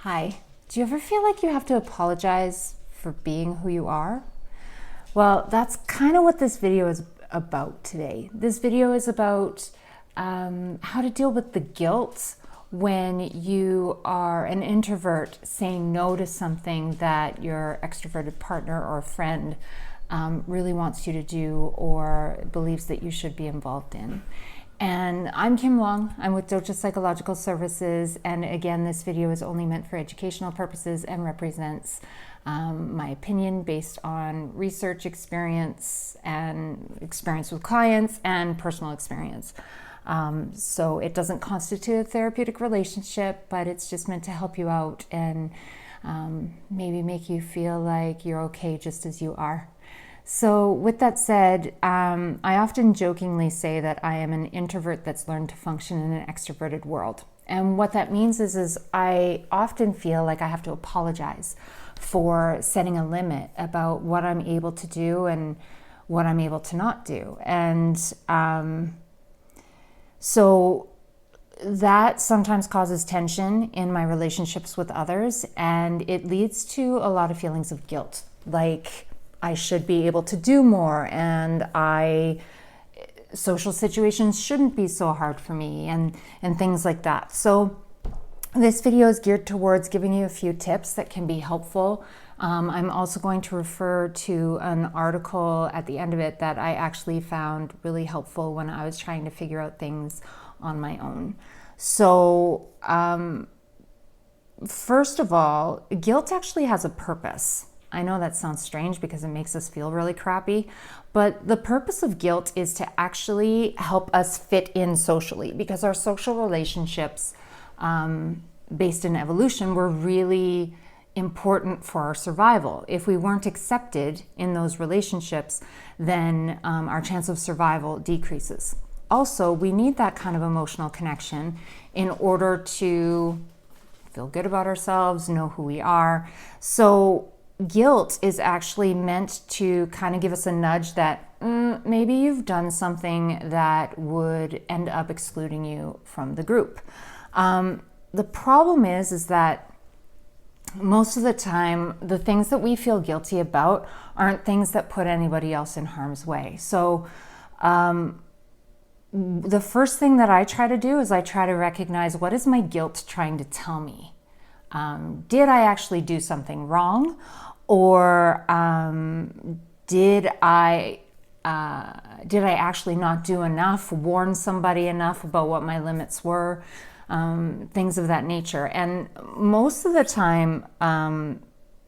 Hi, do you ever feel like you have to apologize for being who you are? Well, that's kind of what this video is about today. This video is about how to deal with the guilt when you are an introvert saying no to something that your extroverted partner or friend really wants you to do or believes that you should be involved in. And I'm Kim Wong. I'm with Doja Psychological Services. And again, this video is only meant for educational purposes and represents my opinion based on research experience and experience with clients and personal experience. So it doesn't constitute a therapeutic relationship, but it's just meant to help you out and maybe make you feel like you're okay just as you are. So with that said, I often jokingly say that I am an introvert that's learned to function in an extroverted world. And what that means is I often feel like I have to apologize for setting a limit about what I'm able to do and what I'm able to not do. And so that sometimes causes tension in my relationships with others, and it leads to a lot of feelings of guilt, like I should be able to do more, and social situations shouldn't be so hard for me, and things like that. So this video is geared towards giving you a few tips that can be helpful. I'm also going to refer to an article at the end of it that I actually found really helpful when I was trying to figure out things on my own. So first of all, guilt actually has a purpose. I know that sounds strange because it makes us feel really crappy, but the purpose of guilt is to actually help us fit in socially, because our social relationships based in evolution were really important for our survival. If we weren't accepted in those relationships, then our chance of survival decreases. Also, we need that kind of emotional connection in order to feel good about ourselves, know who we are. So guilt is actually meant to kind of give us a nudge that maybe you've done something that would end up excluding you from the group. The problem is that most of the time, the things that we feel guilty about aren't things that put anybody else in harm's way. So the first thing that I try to do is I try to recognize, what is my guilt trying to tell me? Did I actually do something wrong? Or did I actually not do enough, warn somebody enough about what my limits were, things of that nature. And most of the time,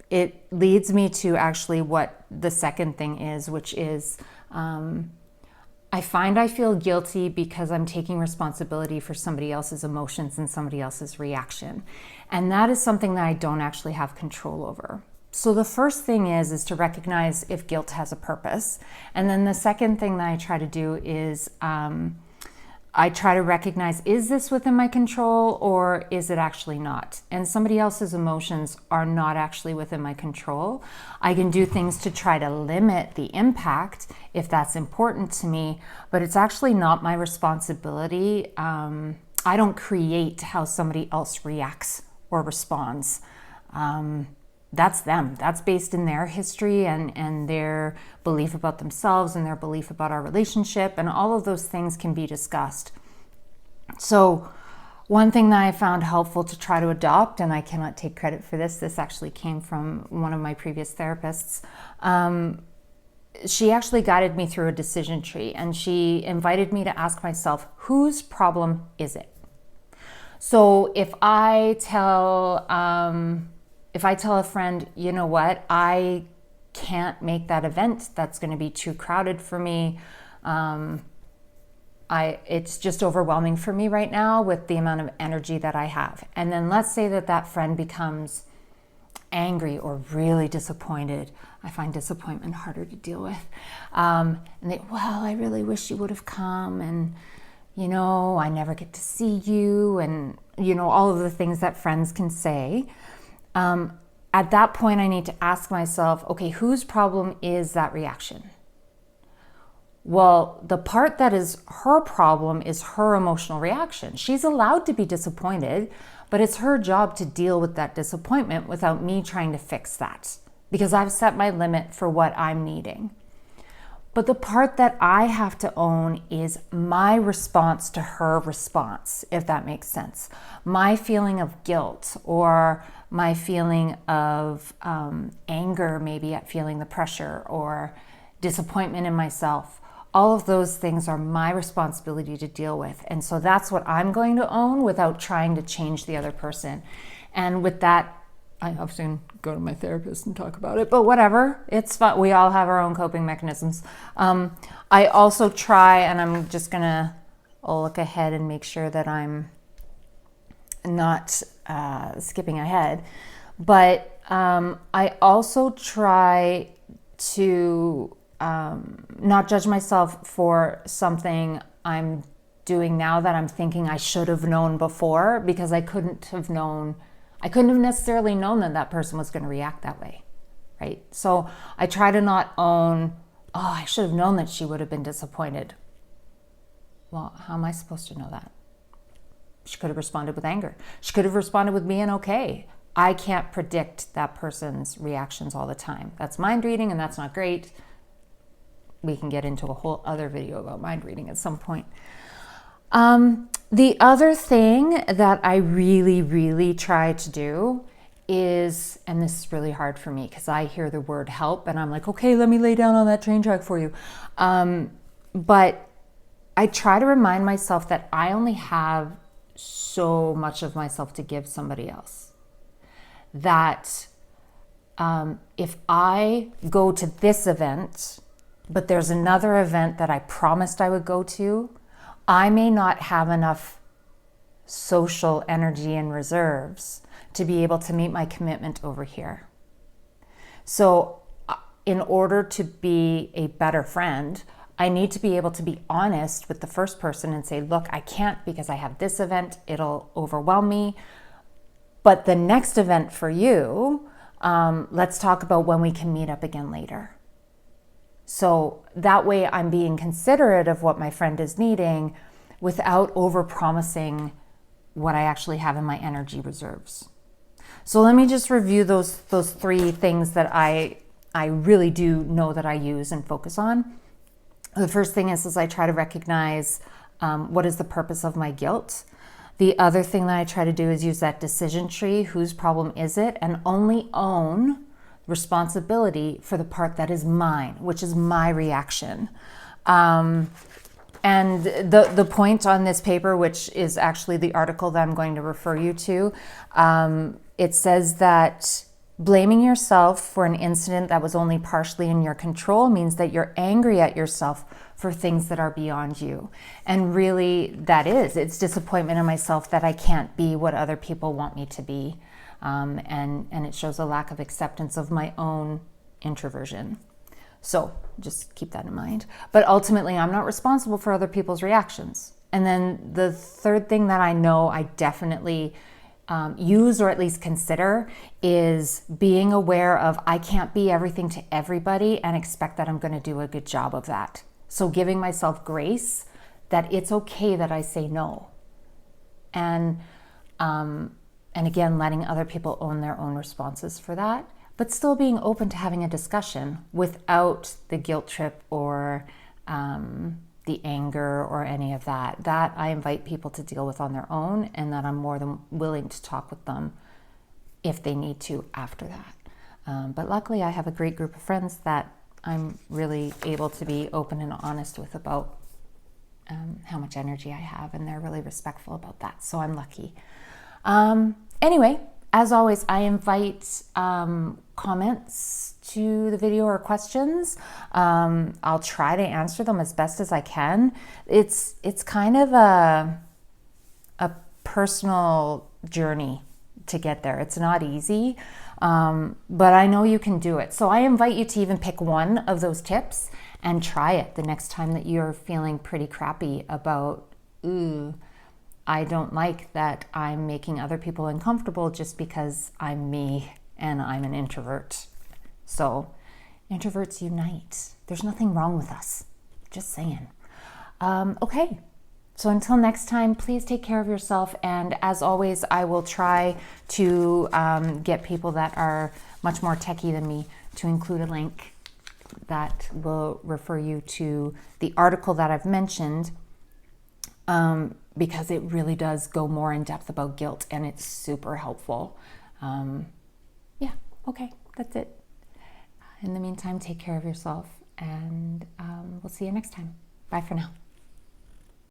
it leads me to actually what the second thing is, which is I find I feel guilty because I'm taking responsibility for somebody else's emotions and somebody else's reaction. And that is something that I don't actually have control over. So the first thing is to recognize if guilt has a purpose. And then the second thing that I try to do is I try to recognize, is this within my control or is it actually not? And somebody else's emotions are not actually within my control. I can do things to try to limit the impact if that's important to me, but it's actually not my responsibility. I don't create how somebody else reacts or responds. That's them. That's based in their history and their belief about themselves and their belief about our relationship, and all of those things can be discussed. So one thing that I found helpful to try to adopt, and I cannot take credit for this actually came from one of my previous therapists. She actually guided me through a decision tree, and she invited me to ask myself, whose problem is it? So if I tell a friend, you know what, I can't make that event, that's going to be too crowded for me. It's just overwhelming for me right now with the amount of energy that I have. And then let's say that friend becomes angry or really disappointed. I find disappointment harder to deal with. And I really wish you would have come, and I never get to see you, and all of the things that friends can say. At that point, I need to ask myself, okay, whose problem is that reaction? Well, the part that is her problem is her emotional reaction. She's allowed to be disappointed, But it's her job to deal with that disappointment without me trying to fix that, because I've set my limit for what I'm needing. But the part that I have to own is my response to her response, if that makes sense. My feeling of guilt, or my feeling of anger, maybe at feeling the pressure, or disappointment in myself. All of those things are my responsibility to deal with. And so that's what I'm going to own without trying to change the other person. And with that, I often go to my therapist and talk about it, but whatever, it's fun. We all have our own coping mechanisms. I also try, and I'm just gonna look ahead and make sure that I'm not skipping ahead, but I also try to not judge myself for something I'm doing now that I'm thinking I should have known before, because I couldn't have necessarily known that that person was going to react that way, right? So I try to not own, oh, I should have known that she would have been disappointed. Well, how am I supposed to know that? She could have responded with anger. She could have responded with being okay. I can't predict that person's reactions all the time. That's mind reading, and that's not great. We can get into a whole other video about mind reading at some point. The other thing that I really, really try to do is, and this is really hard for me because I hear the word help and I'm like, okay, let me lay down on that train track for you. But I try to remind myself that I only have so much of myself to give somebody else. That if I go to this event, but there's another event that I promised I would go to, I may not have enough social energy and reserves to be able to meet my commitment over here. So in order to be a better friend, I need to be able to be honest with the first person and say, look, I can't because I have this event, it'll overwhelm me. But the next event for you, let's talk about when we can meet up again later. So that way I'm being considerate of what my friend is needing without over-promising what I actually have in my energy reserves. So let me just review those three things that I really do know that I use and focus on. The first thing is I try to recognize what is the purpose of my guilt. The other thing that I try to do is use that decision tree, whose problem is it, and only own responsibility for the part that is mine, which is my reaction. And the point on this paper, which is actually the article that I'm going to refer you to, it says that blaming yourself for an incident that was only partially in your control means that you're angry at yourself for things that are beyond you. And really, it's disappointment in myself that I can't be what other people want me to be. And it shows a lack of acceptance of my own introversion. So just keep that in mind. But ultimately, I'm not responsible for other people's reactions. And then the third thing that I know I definitely use, or at least consider, is being aware of I can't be everything to everybody and expect that I'm going to do a good job of that. So giving myself grace that it's okay that I say no. And again, letting other people own their own responses for that, but still being open to having a discussion without the guilt trip or the anger or any of that. That I invite people to deal with on their own, and that I'm more than willing to talk with them if they need to after that. But luckily, I have a great group of friends that I'm really able to be open and honest with about how much energy I have, and they're really respectful about that. So I'm lucky. Anyway, as always, I invite comments to the video or questions. I'll try to answer them as best as I can. It's kind of a personal journey to get there. It's not easy, but I know you can do it. So I invite you to even pick one of those tips and try it the next time that you're feeling pretty crappy about, I don't like that I'm making other people uncomfortable just because I'm me and I'm an introvert. So introverts unite. There's nothing wrong with us. Just saying. Okay. So until next time, please take care of yourself. And as always, I will try to get people that are much more techie than me to include a link that will refer you to the article that I've mentioned, because it really does go more in depth about guilt and it's super helpful. Yeah, okay, that's it. In the meantime, take care of yourself, and we'll see you next time. Bye for now.